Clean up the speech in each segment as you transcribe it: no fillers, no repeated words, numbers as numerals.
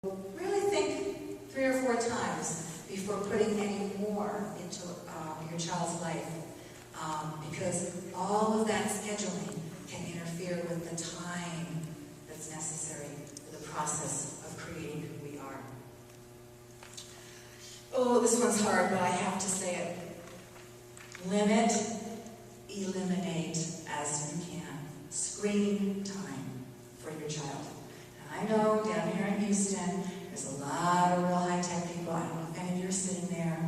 really think 3 or 4 times before putting any more into your child's life, because all of that scheduling can interfere with the time that's necessary for the process of creating who we are. Oh, this one's hard, but I have to say it. Limit, eliminate as you can screen time for your child. And I know down here in Houston, there's a lot of real high-tech people. I don't know if any of you are sitting there.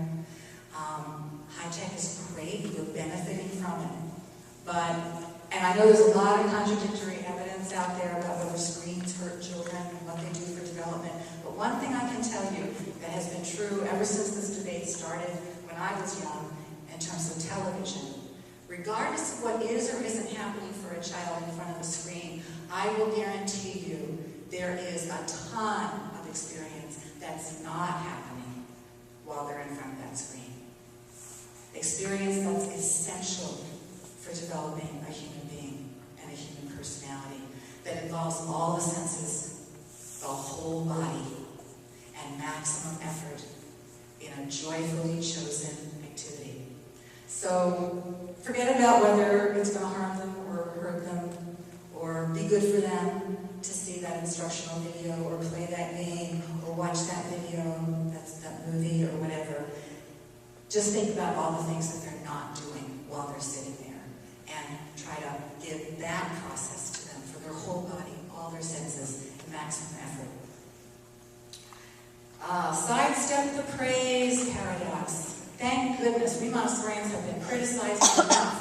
High-tech is great. We're benefiting from it. And I know there's a lot of contradictory evidence out there about whether screens hurt children and what they do for development. But one thing I can tell you that has been true ever since this debate started when I was young in terms of television, regardless of what is or isn't happening for a child in front of a screen, I will guarantee you there is a ton of experience that's not happening while they're in front of that screen. Experience that's essential for developing a human being and a human personality that involves all the senses, the whole body, and maximum effort in a joyfully chosen activity. So forget about whether it's going to harm them or hurt them or be good for them to see that instructional video or play that game or watch that video, that movie or whatever. Just think about all the things that they're not doing while they're sitting there and try to give that process to them for their whole body, all their senses, and maximum effort. Sidestep the praise paradox. Thank goodness we Montessorians have been criticized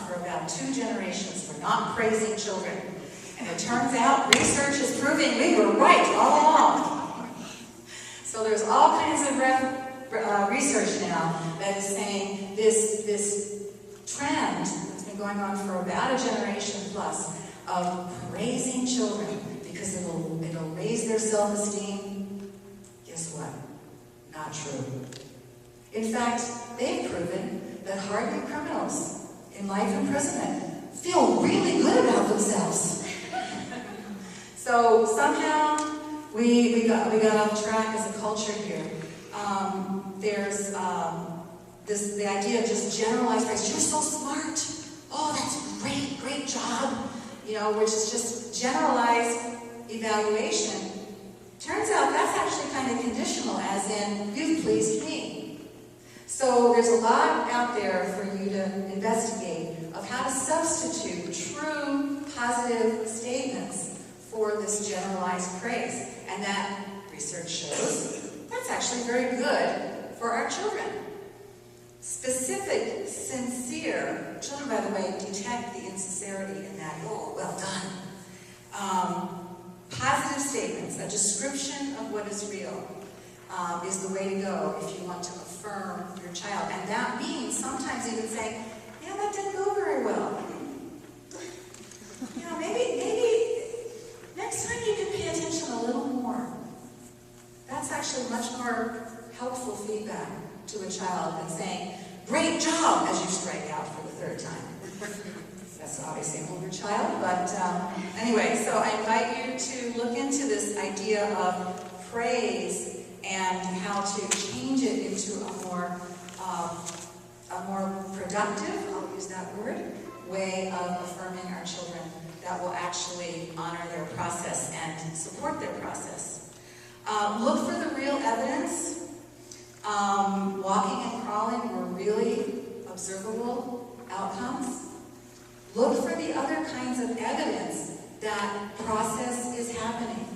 for about 2 generations for not praising children. And it turns out research is proving we were right all along. So there's all kinds of research now that is saying this trend that's been going on for about a generation plus of praising children because it'll raise their self-esteem. Guess what? Not true. In fact, they've proven that hardened criminals in life imprisonment feel really good about themselves. So somehow we got off track as a culture here. There's the idea of just generalized praise. You're so smart. Oh, that's great job. Which is just generalized evaluation. Turns out that's actually kind of conditional, as in, you've pleased me. So there's a lot out there for you to investigate of how to substitute true positive statements for this generalized praise. And that research shows that's actually very good for our children. Specific, sincere, children, by the way, detect the insincerity in that, oh, well done. Positive statements, a description of what is real, is the way to go if you want to affirm your child. And that means sometimes even saying, that didn't go very well. Maybe next time you can pay attention a little more. That's actually much more helpful feedback to a child than saying, great job, as you strike out for the 3rd time. That's obviously an older child, but anyway, so I invite you to look into this idea of praise and how to change it into a more productive, I'll use that word, way of affirming our children that will actually honor their process and support their process. Look for the real evidence. Walking and crawling were really observable outcomes. Look for the other kinds of evidence that process is happening.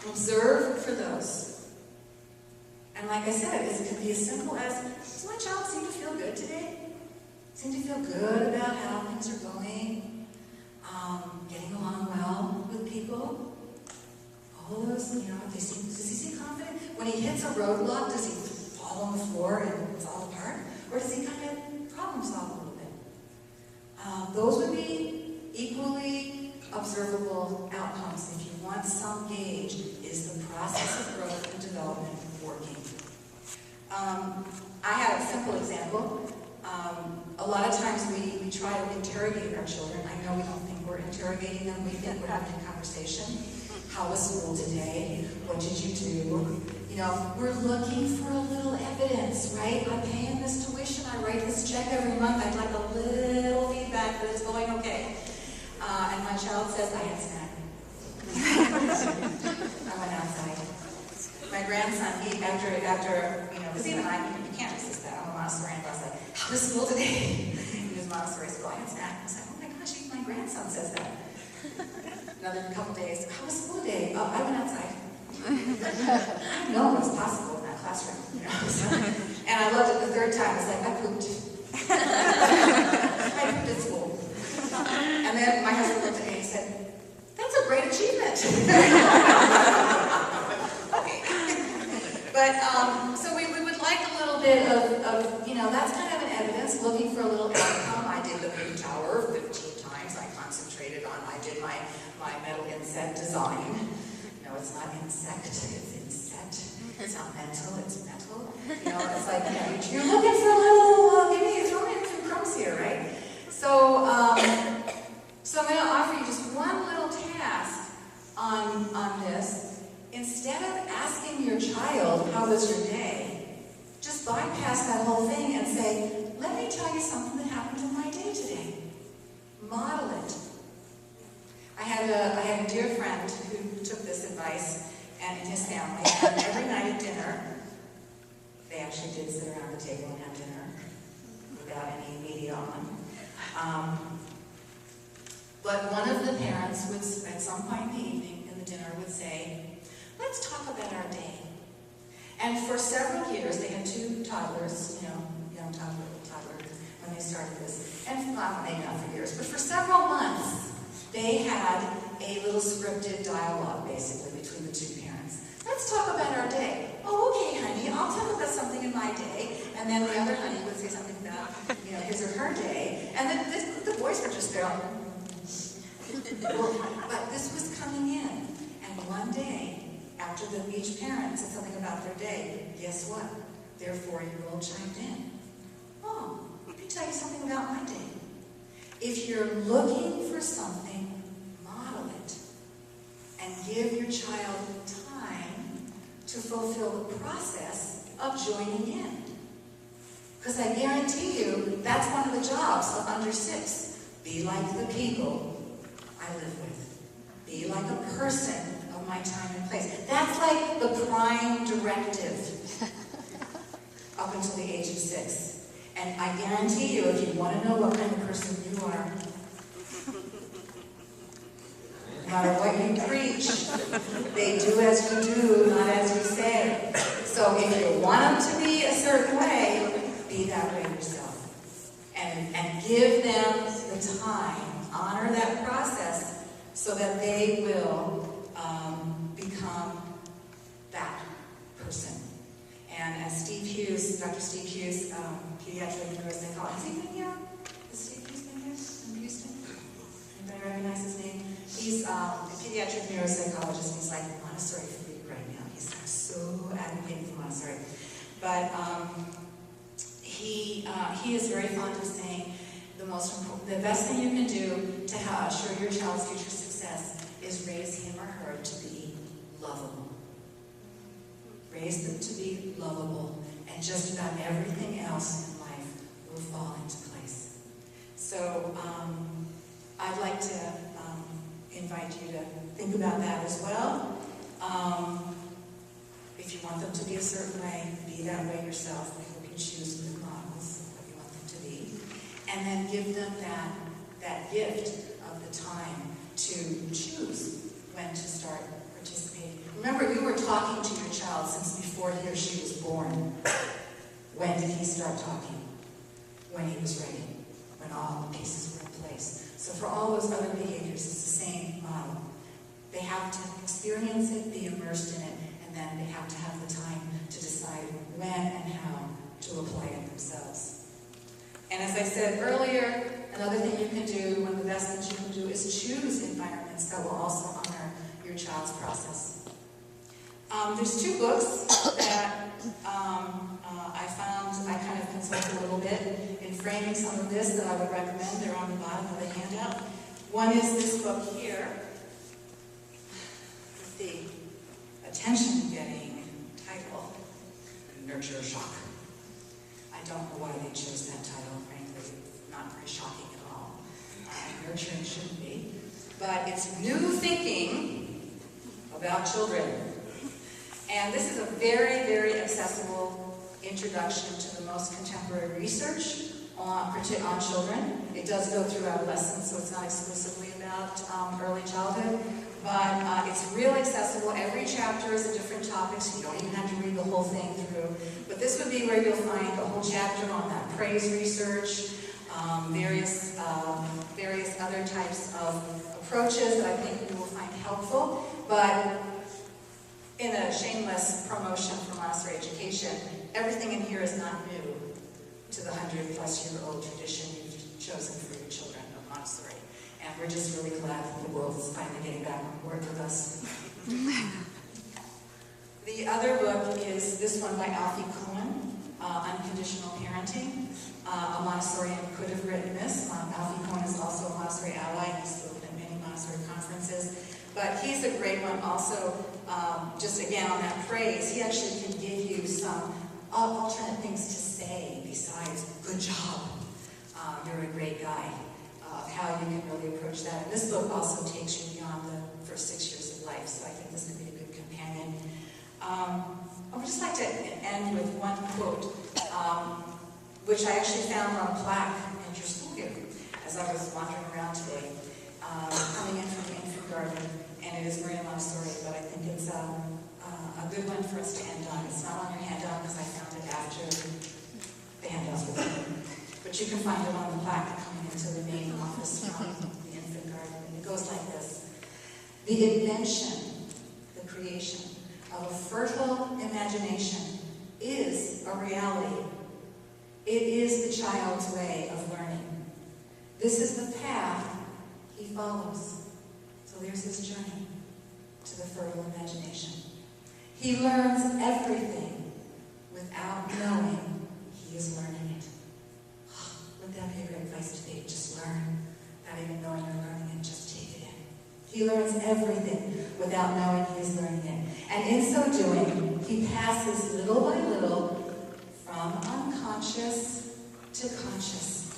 Observe for those. And like I said, it can be as simple as, does my child seem to feel good today? Seem to feel good about how things are going? Getting along well with people? All those, does he seem confident? When he hits a roadblock, does he fall on the floor and fall apart? Or does he kind of problem solve a little bit? Those would be equally observable outcomes if you want some gauge. Is the process of growth and development working? I have a simple example. A lot of times we try to interrogate our children. I know we don't think we're interrogating them. We think we're having a conversation. How was school today? What did you do? You know, we're looking for a little evidence, right? I'm paying this tuition, I write this check every month, I'd like a little feedback that it's going okay. And my child says, I had a snack. I went outside. My grandson, after you know, because even you can't resist that. I'm a Montessorian, I was like, how was school today? He was Montessori school, I had a snack. I was like, oh my gosh, even my grandson says that. Another couple days, how was school today? Oh, I went outside. I didn't know what was possible in that classroom, you know. And I loved it the third time. It's like, I pooped. I pooped at school. And then my husband looked at me and he said, that's a great achievement. Okay. But, so we would like a little bit of, you know, that's kind of an evidence, looking for a little outcome. I did the Pooh Tower 15 times. I concentrated on, I did my metal insect design. No, it's not insect, it's insect. It's not mental, it's metal. You know, it's like, you know, you're looking for a little, throw me some crumbs here, right? So, so I'm going to offer you just one little task on this. Instead of asking your child, how was your day? Just bypass that whole thing and say, let me tell you something that happened in my day today. Model it. I had a dear friend who took this advice, and in his family, and every night at dinner, they actually did sit around the table and have dinner without any media on. But one of the parents would, at some point in the evening, in the dinner, would say, let's talk about our day. And for several years, they had 2 toddlers, you know, young toddlers, when they started this. And maybe not for years, but for several months, they had a little scripted dialogue, basically, between the 2 parents. Let's talk about our day. Oh, okay, honey, I'll talk about something in my day. And then the other honey would say something about, you know, his or her day. And then the boys were just there. But this was coming in. And one day, after each parent said something about their day, guess what? Their 4-year-old chimed in. Oh, let me tell you something about my day. If you're looking for something, model it. And give your child time to fulfill the process of joining in. Because I guarantee you, that's one of the jobs of under 6. Be like the people I live with. Be like a person of my time and place. That's like the prime directive up until the age of 6. And I guarantee you, if you want to know what kind of person you are, no matter what you preach, they do as you do, not as you say. So if you want them to be a certain way, be that way yourself. And give them the time, honor that process, so that they will become that person. And as Steve Hughes, Dr. Steve Hughes, pediatric neuropsychologist, has he been here? Has Steve Hughes been here in Houston? Anybody recognize his name? He's a pediatric neuropsychologist. He's like Montessori freak right now. He's so advocating for Montessori. But he is very fond of saying the best thing you can do to assure your child's future success is raise him or her to be lovable. Raise them to be lovable, and just about everything else in life will fall into place. So I'd like to invite you to think about that as well. If you want them to be a certain way, be that way yourself. I hope you choose good models of what you want them to be. And then give them that gift of the time to choose when to start participating. Remember, you were talking to your child since before he or she was born. When did he start talking? When he was ready, when all the pieces were in place. So for all those other behaviors, it's the same model. They have to experience it, be immersed in it, and then they have to have the time to decide when and how to apply it themselves. And as I said earlier, another thing you can do, one of the best things you can do, is choose environments that will also honor your child's process. There's 2 books that I found, I kind of consulted a little bit in framing some of this that I would recommend. They're on the bottom of the handout. One is this book here. attention-getting title, Nurture Shock. I don't know why they chose that title, frankly, not very shocking at all. Nurturing shouldn't be. But it's new thinking about children. And this is a very, very accessible introduction to the most contemporary research on children. It does go through adolescence, so it's not exclusively about early childhood. But it's real accessible. Every chapter is a different topic, so you don't even have to read the whole thing through. But this would be where you'll find a whole chapter on that praise research, various other types of approaches that I think you will find helpful. But in a shameless promotion for Montessori education, everything in here is not new to the 100-plus-year-old tradition you've chosen for your children of Montessori. And we're just really glad that the world is finally getting back on board with us. The other book is this one by Alfie Cohen, Unconditional Parenting. A Montessorian could have written this. Alfie Cohen is also a Montessori ally. He's spoken at many Montessori conferences. But he's a great one also, just again on that praise. He actually can give you some alternate things to say besides, good job, you're a great guy, of how you can really approach that. And this book also takes you beyond the first 6 years of life, so I think this could be a good companion. I would just like to end with one quote, which I actually found on a plaque in your school here as I was wandering around today, coming in from the infant garden, and it is Maria Montessori, but I think it's a good one for us to end on. It's not on your handout because I found it after the handouts were done, but you can find it on the plaque coming into the main office from the infant garden, and it goes like this. The invention, the creation of a fertile imagination is a reality. It is the child's way of learning. This is the path he follows. So there's his journey to the fertile imagination. He learns everything without knowing he is learning it. Wouldn't that be a great place to be? Just learn, not even knowing you're learning it, just take it in. He learns everything without knowing he is learning it. And in so doing, he passes little by little from unconscious to conscious.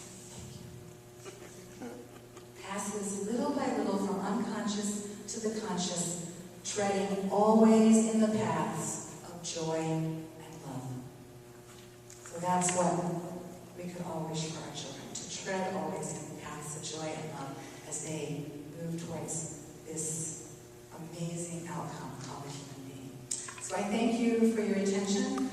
Passes little by little from unconscious to the conscious, treading always in the paths of joy and love. So that's what we could all wish for our children, to tread always in the paths of joy and love as they move towards this amazing outcome called a human being. So I thank you for your attention.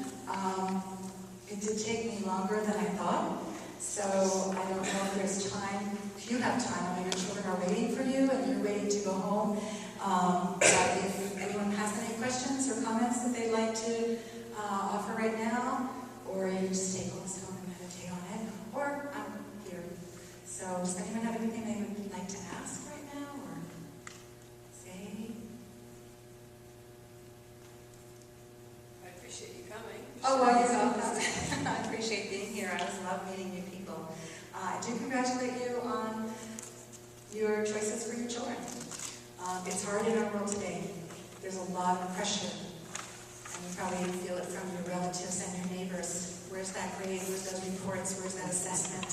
It did take me longer than I thought, so I don't know if there's time. If you have time, I know your children are waiting for you and you're waiting to go home. But if anyone has any questions or comments that they'd like to offer right now, or you just take all this home and meditate on it, or I'm here. So does anyone have anything they would like to ask right now or say? I appreciate you coming. Oh, well, you're welcome. I appreciate being here. I just love meeting new people. I do congratulate you on your choices for your children. It's hard in our world today. There's a lot of pressure, and you probably feel it from your relatives and your neighbors. Where's that grade? Where's those reports? Where's that assessment?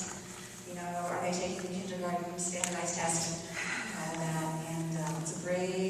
You know, are they taking the kindergarten standardized testing? All that, and it's a brave